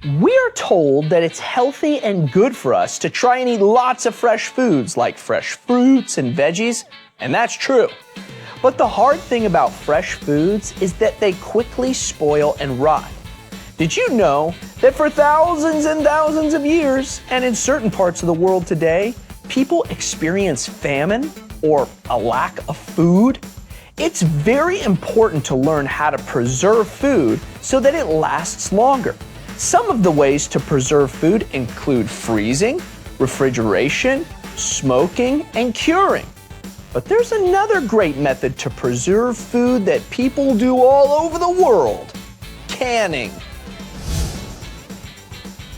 We are told that it's healthy and good for us to try and eat lots of fresh foods like fresh fruits and veggies, and that's true. But the hard thing about fresh foods is that they quickly spoil and rot. Did you know that for thousands and thousands of years, and in certain parts of the world today, people experience famine or a lack of food? It's very important to learn how to preserve food so that it lasts longer. Some of the ways to preserve food include freezing, refrigeration, smoking, and curing. But there's another great method to preserve food that people do all over the world: canning.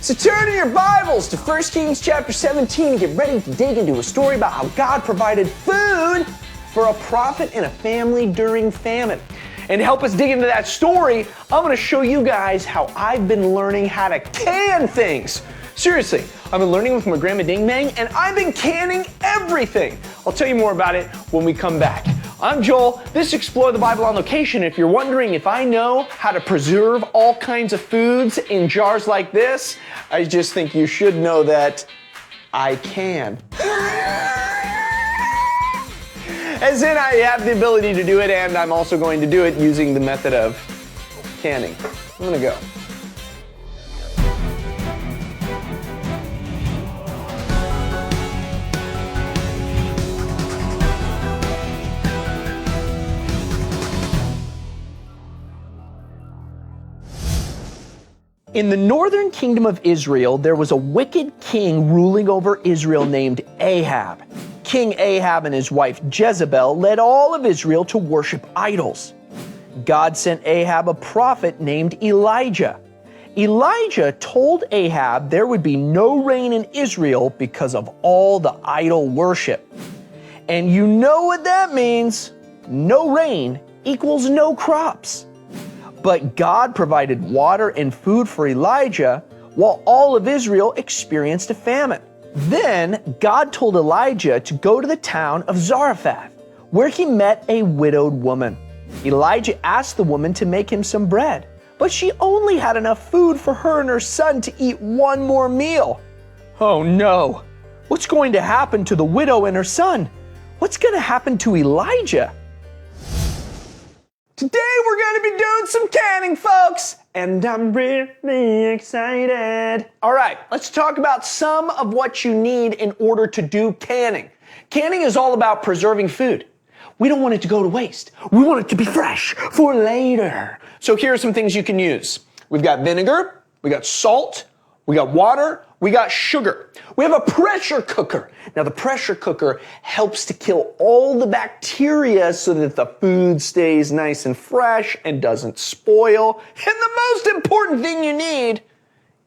So turn in your Bibles to 1 Kings chapter 17 and get ready to dig into a story about how God provided food for a prophet and a family during famine. And to help us dig into that story, I'm going to show you guys how I've been learning how to can things. Seriously, I've been learning with my grandma Ding Bang, and I've been canning everything. I'll tell you more about it when we come back. I'm Joel. This is Explore the Bible on Location. If you're wondering if I know how to preserve all kinds of foods in jars like this, I just think you should know that I can. As in, I have the ability to do it, and I'm also going to do it using the method of canning. I'm gonna go. In the northern kingdom of Israel, there was a wicked king ruling over Israel named Ahab. King Ahab and his wife Jezebel led all of Israel to worship idols. God sent Ahab a prophet named Elijah. Elijah told Ahab there would be no rain in Israel because of all the idol worship. And you know what that means. No rain equals no crops. But God provided water and food for Elijah while all of Israel experienced a famine. Then God told Elijah to go to the town of Zarephath, where he met a widowed woman. Elijah asked the woman to make him some bread, but she only had enough food for her and her son to eat one more meal. Oh no! What's going to happen to the widow and her son? What's going to happen to Elijah? Today we're going to be doing some canning, folks, and I'm really excited. All right, let's talk about some of what you need in order to do canning. Canning is all about preserving food. We don't want it to go to waste. We want it to be fresh for later. So here are some things you can use. We've got vinegar, we got salt, we got water, we got sugar. We have a pressure cooker. Now the pressure cooker helps to kill all the bacteria so that the food stays nice and fresh and doesn't spoil. And the most important thing you need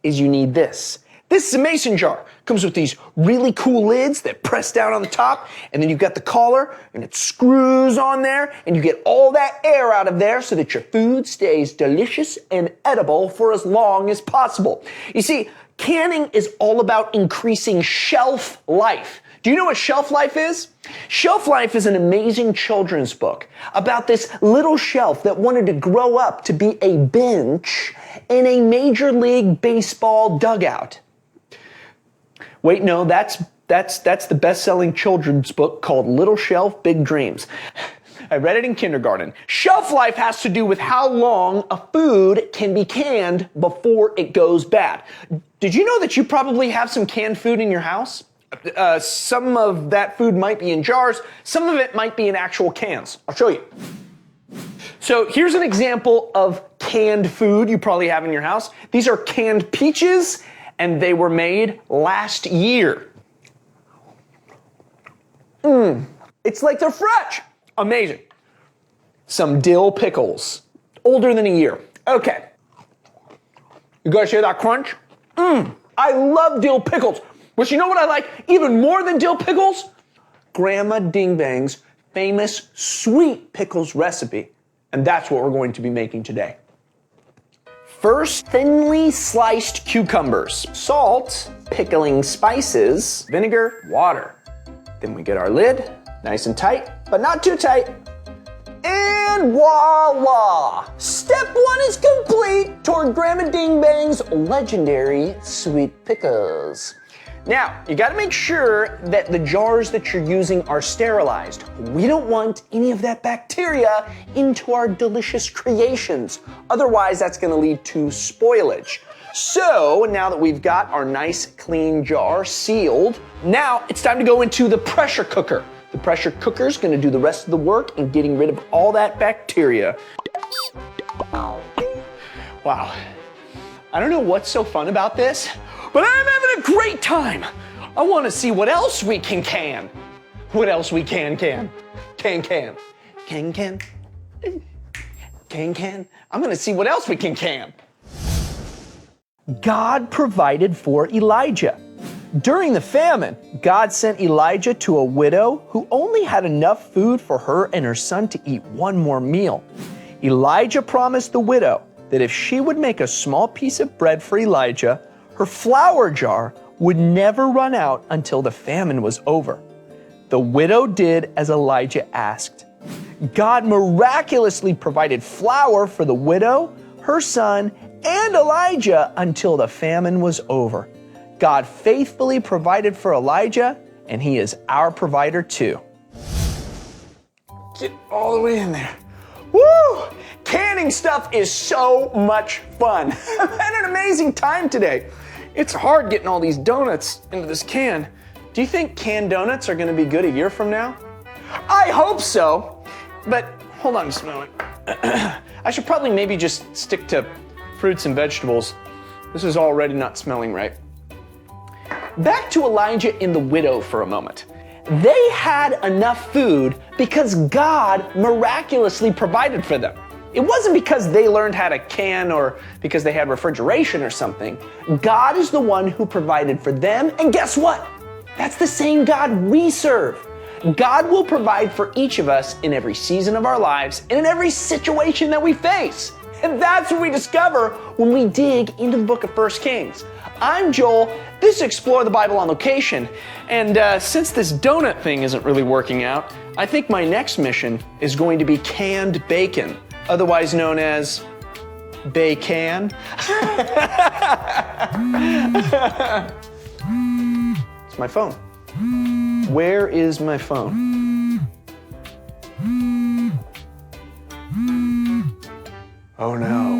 is you need this. This is a mason jar. Comes with these really cool lids that press down on the top, and then you've got the collar and it screws on there, and you get all that air out of there so that your food stays delicious and edible for as long as possible. You see, canning is all about increasing shelf life. Do you know what shelf life is? Shelf Life is an amazing children's book about this little shelf that wanted to grow up to be a bench in a Major League Baseball dugout. Wait, no, that's the best-selling children's book called Little Shelf, Big Dreams. I read it in kindergarten. Shelf life has to do with how long a food can be canned before it goes bad. Did you know that you probably have some canned food in your house? Some of that food might be in jars. Some of it might be in actual cans. I'll show you. So here's an example of canned food you probably have in your house. These are canned peaches, and they were made last year. It's like they're fresh. Amazing. Some dill pickles, older than a year. Okay. You guys hear that crunch? I love dill pickles. But you know what I like even more than dill pickles? Grandma Ding Bang's famous sweet pickles recipe. And that's what we're going to be making today. First, thinly sliced cucumbers, salt, pickling spices, vinegar, water. Then we get our lid, nice and tight, but not too tight. And voila! Step Step 1 is complete toward Grandma Ding Bang's legendary sweet pickles. Now, you gotta make sure that the jars that you're using are sterilized. We don't want any of that bacteria into our delicious creations. Otherwise, that's gonna lead to spoilage. So, now that we've got our nice clean jar sealed, now it's time to go into the pressure cooker. The pressure cooker is gonna do the rest of the work in getting rid of all that bacteria. Wow, I don't know what's so fun about this, but I'm having a great time. I wanna see what else we can. What else we can. Can. I'm gonna see what else we can. God provided for Elijah. During the famine, God sent Elijah to a widow who only had enough food for her and her son to eat one more meal. Elijah promised the widow that if she would make a small piece of bread for Elijah, her flour jar would never run out until the famine was over. The widow did as Elijah asked. God miraculously provided flour for the widow, her son, and Elijah until the famine was over. God faithfully provided for Elijah, and he is our provider too. Get all the way in there. Woo! Canning stuff is so much fun. I've had an amazing time today. It's hard getting all these donuts into this can. Do you think canned donuts are gonna be good a year from now? I hope so, but hold on just a moment. I should probably maybe just stick to fruits and vegetables. This is already not smelling right. Back to Elijah and the widow for a moment. They had enough food because God miraculously provided for them. It wasn't because they learned how to can or because they had refrigeration or something. God is the one who provided for them, and guess what? That's the same God we serve. God will provide for each of us in every season of our lives and in every situation that we face. And that's what we discover when we dig into the book of 1 Kings. I'm Joel, this is Explore the Bible on Location, and since this donut thing isn't really working out, I think my next mission is going to be canned bacon, otherwise known as bacon. It's my phone. Where is my phone? Oh no.